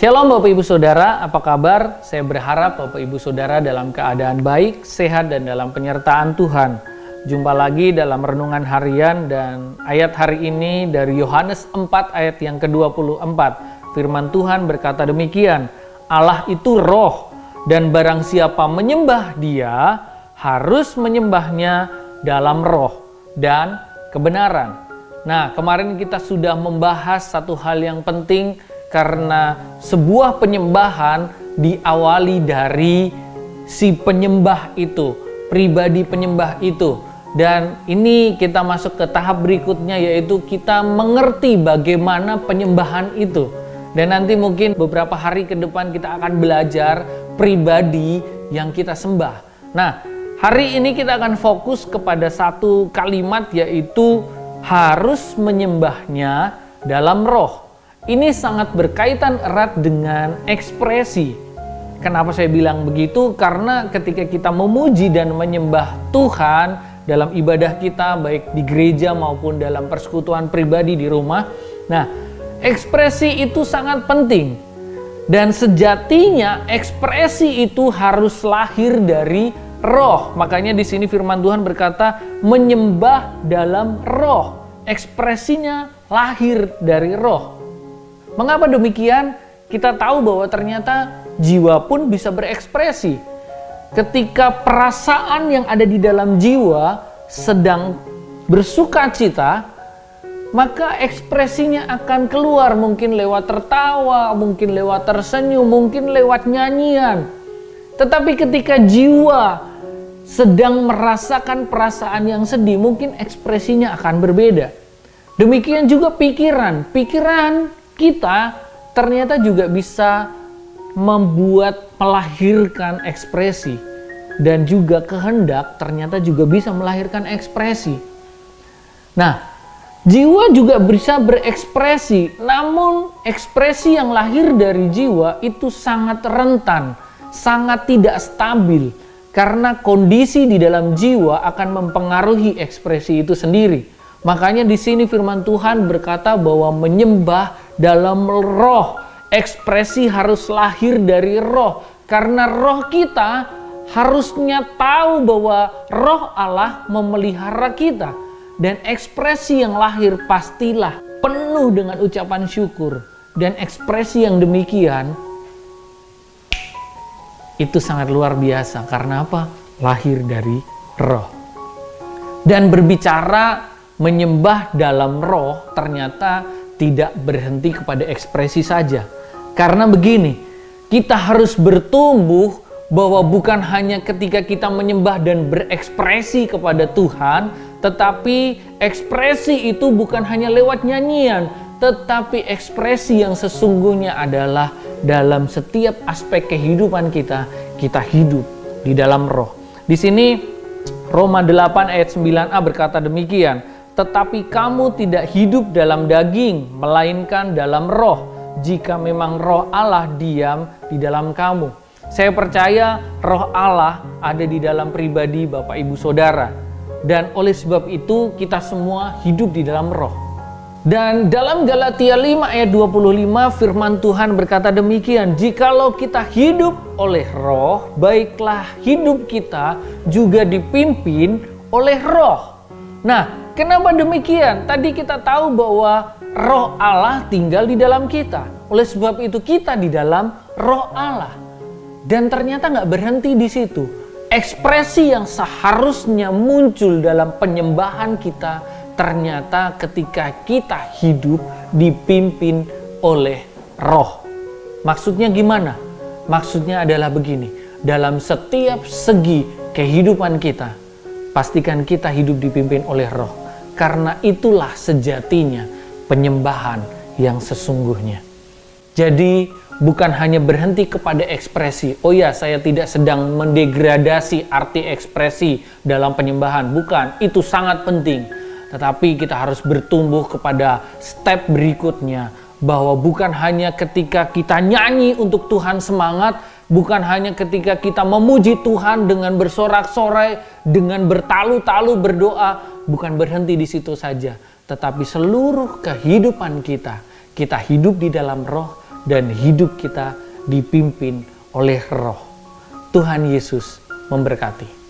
Shalom Bapak Ibu Saudara, apa kabar? Saya berharap Bapak Ibu Saudara dalam keadaan baik, sehat, dan dalam penyertaan Tuhan. Jumpa lagi dalam renungan harian dan ayat hari ini dari Yohanes 4 ayat yang ke-24. Firman Tuhan berkata demikian, Allah itu roh dan barang siapa menyembah Dia harus menyembahnya dalam roh dan kebenaran. Nah, kemarin kita sudah membahas satu hal yang penting karena sebuah penyembahan diawali dari si penyembah itu, pribadi penyembah itu. Dan ini kita masuk ke tahap berikutnya, yaitu kita mengerti bagaimana penyembahan itu. Dan nanti mungkin beberapa hari ke depan kita akan belajar pribadi yang kita sembah. Nah, hari ini kita akan fokus kepada satu kalimat, yaitu harus menyembahnya dalam roh. Ini sangat berkaitan erat dengan ekspresi. Kenapa saya bilang begitu? Karena ketika kita memuji dan menyembah Tuhan dalam ibadah kita, baik di gereja maupun dalam persekutuan pribadi di rumah, nah, ekspresi itu sangat penting. Dan sejatinya ekspresi itu harus lahir dari roh. Makanya di sini firman Tuhan berkata menyembah dalam roh. Ekspresinya lahir dari roh. Mengapa demikian? Kita tahu bahwa ternyata jiwa pun bisa berekspresi. Ketika perasaan yang ada di dalam jiwa sedang bersuka cita, maka ekspresinya akan keluar, mungkin lewat tertawa, mungkin lewat tersenyum, mungkin lewat nyanyian. Tetapi ketika jiwa sedang merasakan perasaan yang sedih, mungkin ekspresinya akan berbeda. Demikian juga pikiran kita ternyata juga bisa melahirkan ekspresi, dan juga kehendak ternyata juga bisa melahirkan ekspresi. Nah, jiwa juga bisa berekspresi, namun ekspresi yang lahir dari jiwa itu sangat rentan, sangat tidak stabil, karena kondisi di dalam jiwa akan mempengaruhi ekspresi itu sendiri. Makanya di sini firman Tuhan berkata bahwa menyembah dalam roh, ekspresi harus lahir dari roh, karena roh kita harusnya tahu bahwa roh Allah memelihara kita, dan ekspresi yang lahir pastilah penuh dengan ucapan syukur, dan ekspresi yang demikian itu sangat luar biasa. Karena apa? Lahir dari roh. Dan berbicara menyembah dalam roh ternyata tidak berhenti kepada ekspresi saja. Karena begini, kita harus bertumbuh bahwa bukan hanya ketika kita menyembah dan berekspresi kepada Tuhan, tetapi ekspresi itu bukan hanya lewat nyanyian, tetapi ekspresi yang sesungguhnya adalah dalam setiap aspek kehidupan kita hidup di dalam roh. Di sini Roma 8 ayat 9a berkata demikian, tetapi kamu tidak hidup dalam daging, melainkan dalam roh, jika memang roh Allah diam di dalam kamu. Saya percaya roh Allah ada di dalam pribadi Bapak Ibu Saudara. Dan oleh sebab itu kita semua hidup di dalam roh. Dan dalam Galatia 5 ayat 25 firman Tuhan berkata demikian, jikalau kita hidup oleh roh, baiklah hidup kita juga dipimpin oleh roh. Nah, kenapa demikian? Tadi kita tahu bahwa roh Allah tinggal di dalam kita. Oleh sebab itu kita di dalam roh Allah. Dan ternyata nggak berhenti di situ. Ekspresi yang seharusnya muncul dalam penyembahan kita ternyata ketika kita hidup dipimpin oleh roh. Maksudnya gimana? Maksudnya adalah begini. Dalam setiap segi kehidupan kita, pastikan kita hidup dipimpin oleh roh. Karena itulah sejatinya penyembahan yang sesungguhnya. Jadi bukan hanya berhenti kepada ekspresi. Oh ya, saya tidak sedang mendegradasi arti ekspresi dalam penyembahan. Bukan, itu sangat penting. Tetapi kita harus bertumbuh kepada step berikutnya. Bahwa bukan hanya ketika kita nyanyi untuk Tuhan semangat, bukan hanya ketika kita memuji Tuhan dengan bersorak-sorai, dengan bertalu-talu berdoa, bukan berhenti di situ saja. Tetapi seluruh kehidupan kita hidup di dalam roh, dan hidup kita dipimpin oleh Roh. Tuhan Yesus memberkati.